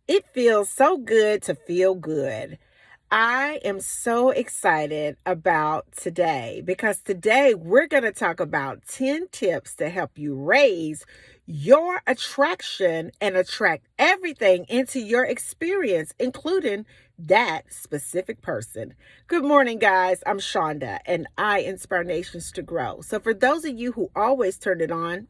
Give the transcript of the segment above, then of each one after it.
It feels so good to feel good. I am so excited about today because today we're going to talk about 10 tips to help you raise your attraction and attract everything into your experience, including that specific person. Good morning, guys. I'm Shonda and I inspire nations to grow. So, for those of you who always turn it on,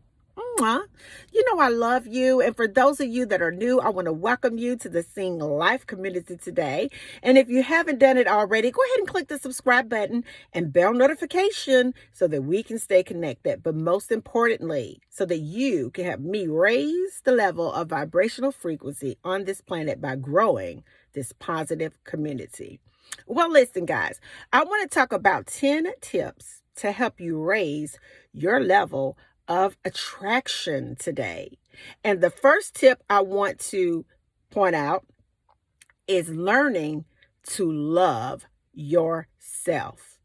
you know I love you. And for those of you that are new, I want to welcome you to the Sing Life community today. And if you haven't done it already, go ahead and click the subscribe button and bell notification so that we can stay connected. But most importantly, so that you can help me raise the level of vibrational frequency on this planet by growing this positive community. Well, listen, guys, I want to talk about 10 tips to help you raise your level of attraction today. And the first tip I want to point out is learning to love yourself.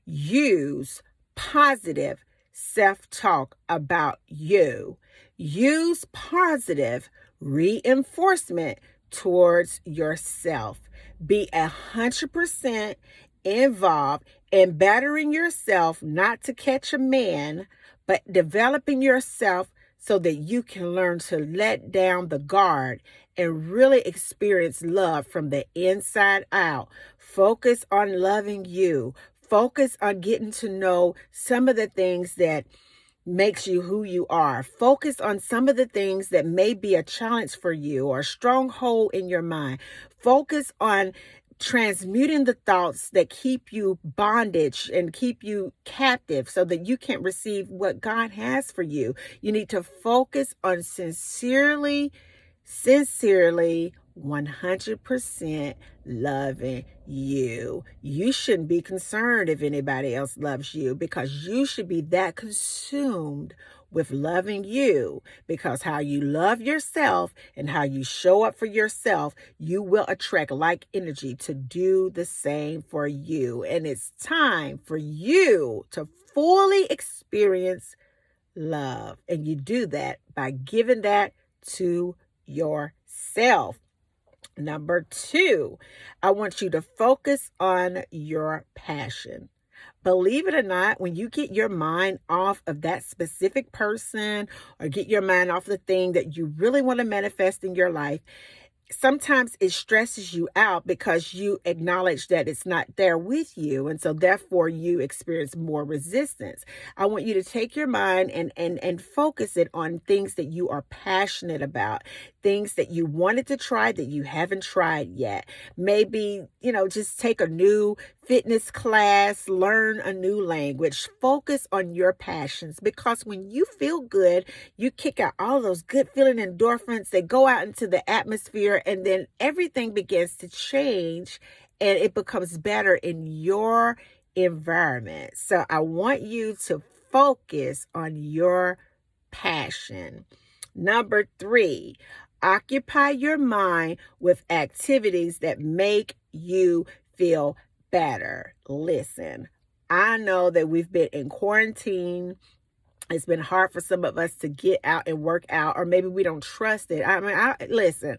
Use positive self-talk about you. Use positive reinforcement towards yourself. Be 100% involved in bettering yourself, not to catch a man, but developing yourself so that you can learn to let down the guard and really experience love from the inside out. Focus on loving you. Focus on getting to know some of the things that makes you who you are. Focus on some of the things that may be a challenge for you or a stronghold in your mind. Focus on transmuting the thoughts that keep you bondage and keep you captive so that you can't receive what God has for you. You need to focus on sincerely 100% loving you. You shouldn't be concerned if anybody else loves you because you should be that consumed with loving you, because how you love yourself and how you show up for yourself, you will attract like energy to do the same for you. And it's time for you to fully experience love. And you do that by giving that to yourself. Number 2, I want you to focus on your passion. Believe it or not, when you get your mind off of that specific person or get your mind off the thing that you really want to manifest in your life, sometimes it stresses you out because you acknowledge that it's not there with you. And so therefore you experience more resistance. I want you to take your mind and focus it on things that you are passionate about, things that you wanted to try that you haven't tried yet. Maybe, just take a new fitness class, learn a new language, focus on your passions, because when you feel good, you kick out all those good feeling endorphins. They go out into the atmosphere and then everything begins to change and it becomes better in your environment. So I want you to focus on your passion. Number 3, occupy your mind with activities that make you feel better. Listen, I know that we've been in quarantine. It's been hard for some of us to get out and work out, or maybe we don't trust it. Listen,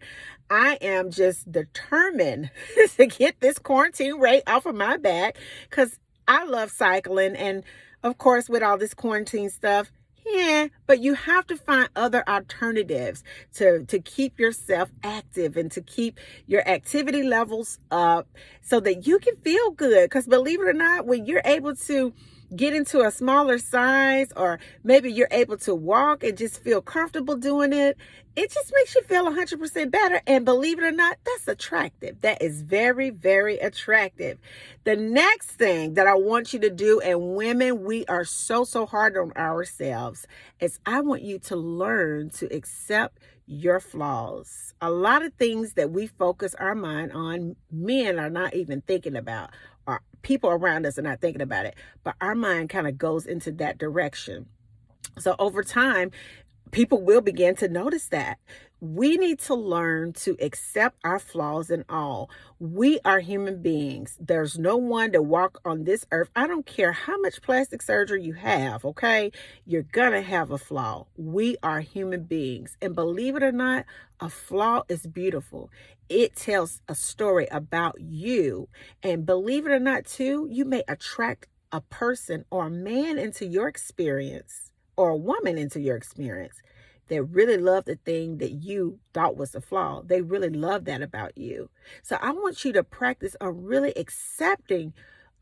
I am just determined to get this quarantine rate off of my back because I love cycling. And of course, with all this quarantine stuff, yeah, but you have to find other alternatives to keep yourself active and to keep your activity levels up so that you can feel good. Because believe it or not, when you're able to get into a smaller size, or maybe you're able to walk and just feel comfortable doing it, it just makes you feel 100% better. And believe it or not, that's attractive. That is very, very attractive. The next thing that I want you to do, and women, we are so hard on ourselves, is I want you to learn to accept your flaws. A lot of things that we focus our mind on, men are not even thinking about, or people around us are not thinking about it, but our mind kind of goes into that direction. So over time, people will begin to notice that. We need to learn to accept our flaws and all. We are human beings. There's no one to walk on this earth. I don't care how much plastic surgery you have, okay? You're gonna have a flaw. We are human beings. And believe it or not, a flaw is beautiful. It tells a story about you. And believe it or not, too, you may attract a person or a man into your experience or a woman into your experience that really love the thing that you thought was a flaw. They really love that about you. So I want you to practice on really accepting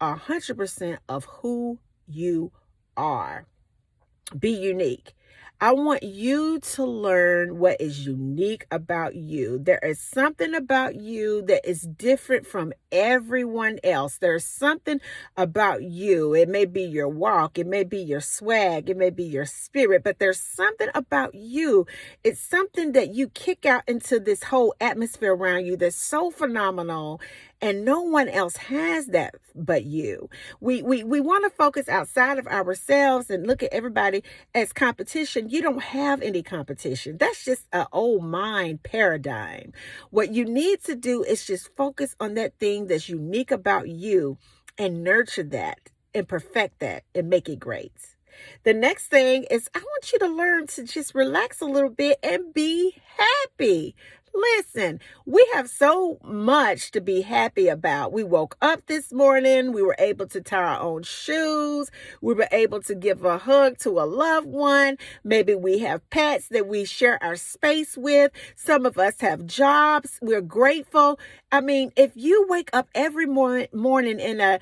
100% of who you are. Be unique. I want you to learn what is unique about you. There is something about you that is different from everyone else. There's something about you. It may be your walk, it may be your swag, it may be your spirit, but there's something about you. It's something that you kick out into this whole atmosphere around you that's so phenomenal, and no one else has that but you. We want to focus outside of ourselves and look at everybody as competition. You don't have any competition. That's just an old mind paradigm. What you need to do is just focus on that thing that's unique about you and nurture that and perfect that and make it great. The next thing is I want you to learn to just relax a little bit and be happy. Listen, we have so much to be happy about. We woke up this morning. We were able to tie our own shoes. We were able to give a hug to a loved one. Maybe we have pets that we share our space with. Some of us have jobs. We're grateful. I mean, if you wake up every morning in a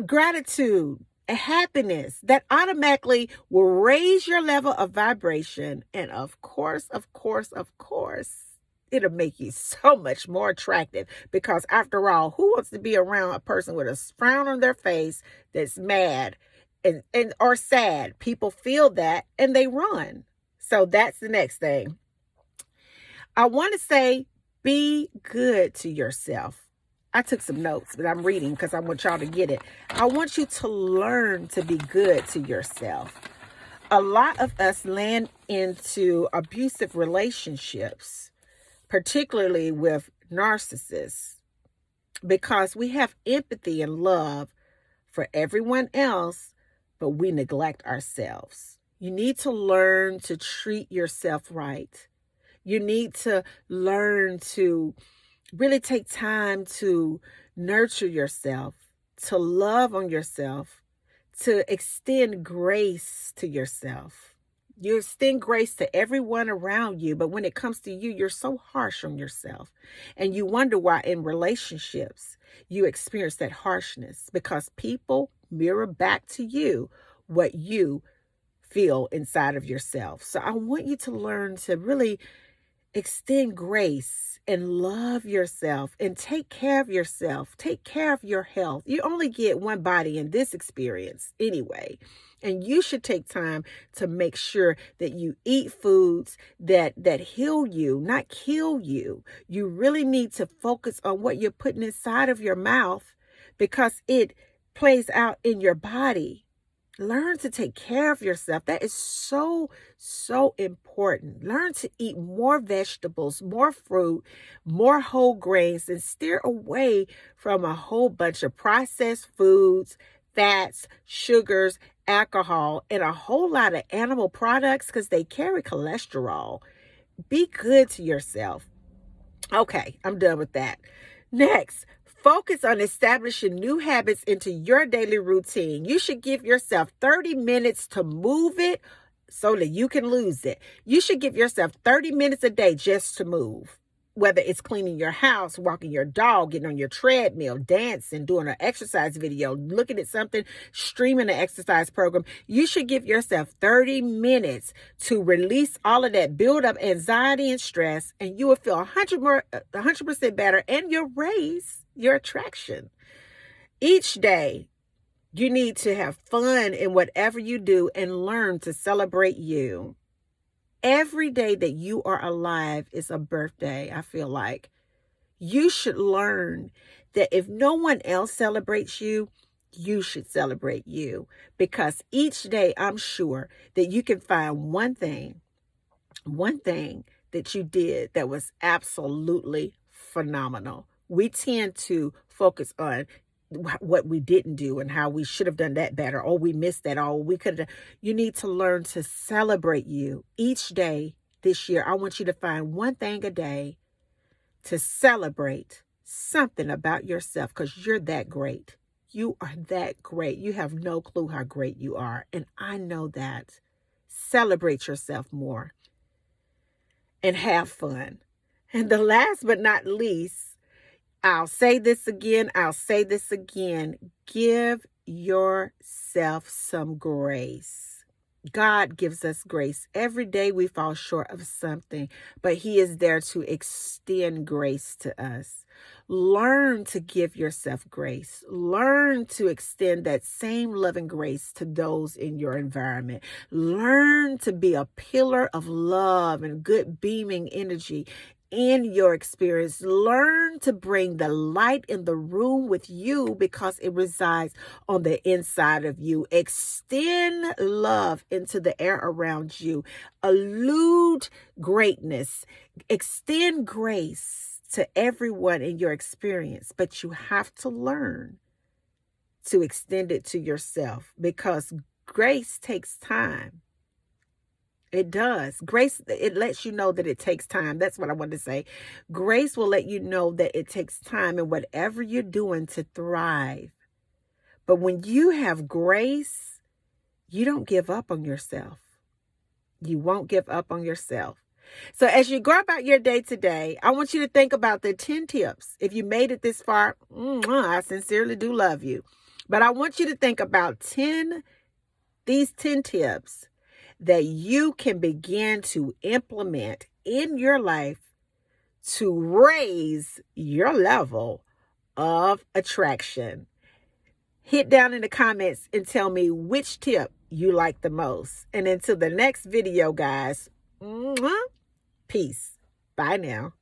gratitude, a happiness, that automatically will raise your level of vibration. And of course, it'll make you so much more attractive, because after all, who wants to be around a person with a frown on their face that's mad and or sad? People feel that and they run. So that's the next thing. I want to say, be good to yourself. I took some notes, but I'm reading because I want y'all to get it. I want you to learn to be good to yourself. A lot of us land into abusive relationships, particularly with narcissists, because we have empathy and love for everyone else, but we neglect ourselves. You need to learn to treat yourself right. You need to learn to really take time to nurture yourself, to love on yourself, to extend grace to yourself. You extend grace to everyone around you, but when it comes to you, you're so harsh on yourself. And you wonder why in relationships you experience that harshness, because people mirror back to you what you feel inside of yourself. So I want you to learn to really extend grace and love yourself and take care of yourself. Take care of your health. You only get one body in this experience anyway. And you should take time to make sure that you eat foods that heal you, not kill you. You really need to focus on what you're putting inside of your mouth, because it plays out in your body. Learn to take care of yourself. That is so, so important. Learn to eat more vegetables, more fruit, more whole grains, and steer away from a whole bunch of processed foods, fats, sugars, alcohol, and a whole lot of animal products, because they carry cholesterol. Be good to yourself. Okay, I'm done with that. Next, focus on establishing new habits into your daily routine. You should give yourself 30 minutes to move it so that you can lose it. You should give yourself 30 minutes a day just to move. Whether it's cleaning your house, walking your dog, getting on your treadmill, dancing, doing an exercise video, looking at something, streaming an exercise program, you should give yourself 30 minutes to release all of that build-up anxiety and stress, and you will feel 100% better, and you'll raise your attraction. Each day, you need to have fun in whatever you do and learn to celebrate you. Every day that you are alive is a birthday, I feel like. You should learn that if no one else celebrates you, you should celebrate you. Because each day, I'm sure that you can find one thing that you did that was absolutely phenomenal. We tend to focus on what we didn't do and how we should have done that better. Oh, we missed that. Oh, we could have. You need to learn to celebrate you each day this year. I want you to find one thing a day to celebrate something about yourself, because you're that great. You are that great. You have no clue how great you are. And I know that. Celebrate yourself more and have fun. And the last but not least, I'll say this again. Give yourself some grace. God gives us grace. Every day we fall short of something, but He is there to extend grace to us. Learn to give yourself grace. Learn to extend that same loving grace to those in your environment. Learn to be a pillar of love and good beaming energy in your experience. Learn to bring the light in the room with you, because it resides on the inside of you. Extend love into the air around you. Elude greatness. Extend grace to everyone in your experience, but you have to learn to extend it to yourself, because grace takes time. It does. Grace, it lets you know that it takes time. That's what I wanted to say. Grace will let you know that it takes time in whatever you're doing to thrive. But when you have grace, you don't give up on yourself. You won't give up on yourself. So as you go about your day today, I want you to think about the 10 tips. If you made it this far, I sincerely do love you. But I want you to think about these 10 tips that you can begin to implement in your life to raise your level of attraction. Hit down in the comments and tell me which tip you like the most. And until the next video, guys, peace. Bye now.